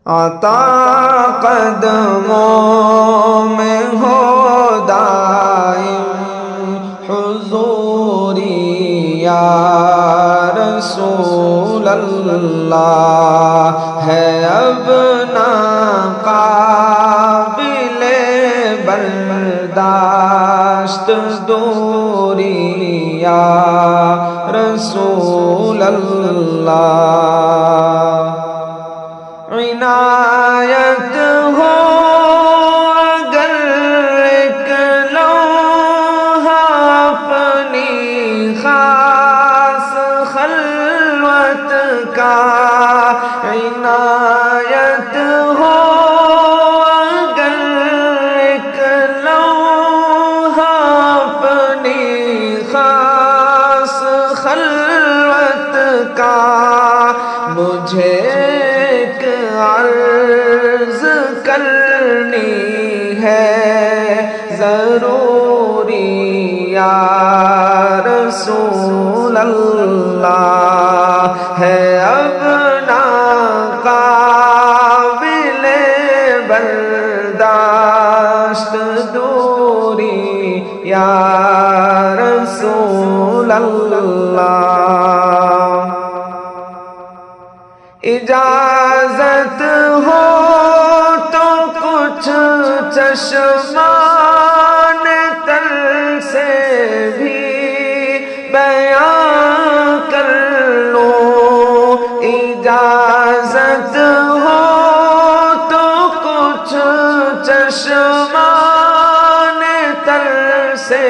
عطا قدموں میں ہو دائم حضوری یا رسول اللہ، ہے اب ناقابل برداشت دوری یا رسول اللہ۔ عنایت ہو اگر ایک لمحہ اپنی خاص خلوت کا، عنایت ہو اگر ایک لمحہ اپنی خاص خلوت کا، مجھے عرض کرنی ہے ضروری یا رسول اللہ، ہے اب ناقابل برداشت دوری یا رسول اللہ۔ اجازت ہو تو کچھ چشمان تر سے بھی بیان کر لوں، اجازت ہو تو کچھ چشمان تر سے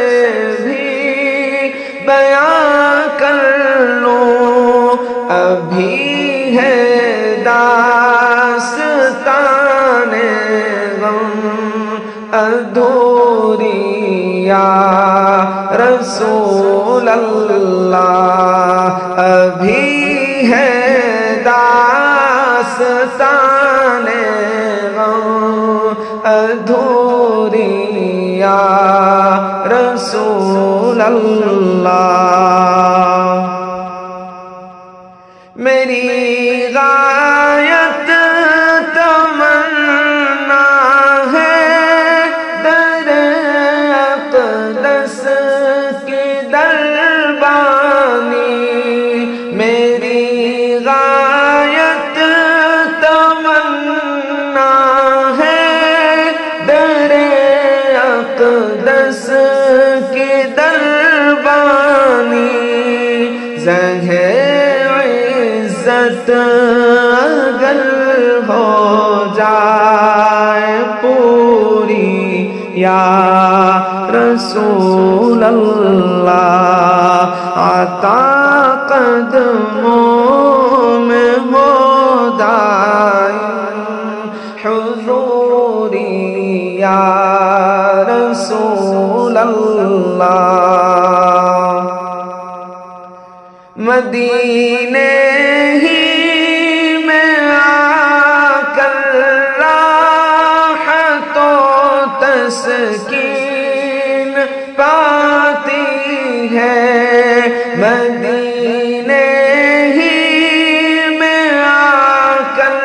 بھی بیان کر لوں، ابھی ہے داستان غم ادھوری یا رسول اللہ، ابھی ہے داستان غم ادھوری یا رسول اللہ۔ میری غایت تمنا ہے در اقدس کی دربانی، میری غایت تمنا ہے در اقدس کی دربانی، عزت اگر ہو جائے پوری یا رسول اللہ، عطا قدموں میں ہو دائم حضوری یا رسول اللہ۔ مدینے ہی میں آ کر راحت و تسکین پاتی ہے، مدینے ہی میں آ کر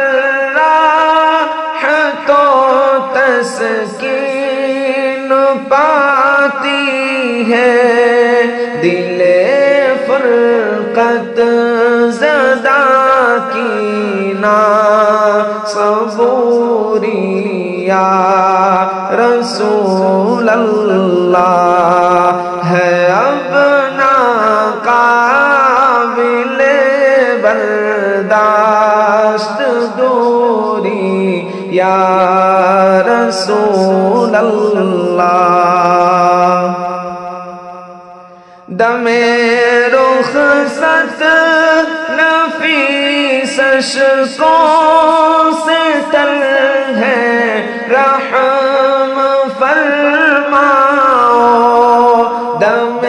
راحت و تسکین پاتی ہے، دل فرقت زدہ کی نا صبوری یا رسول اللہ، ہے اب ناقابل برداشت دوری یا رسول اللہ۔ دم رخصت نفیس اشکوں سے تر ہے، رحم فرماؤ، دم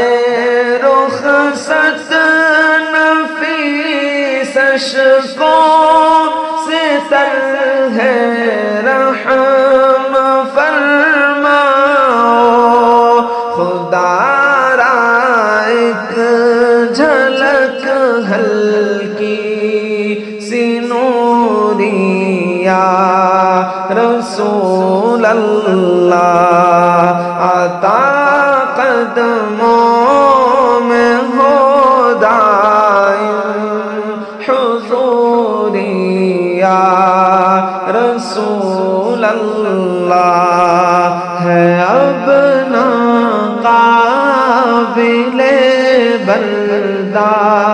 رخصت نفیس اشکوں سے تر ہے، رحم فرماؤ، خدا جھلک ہلکی سی نوری یا رسول اللہ عطا قدموں میں ہو دائم حضوری یا رسول اللہ ہے اب ناقابل برداشت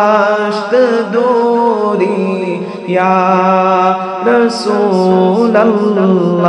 دوری یا رسول اللہ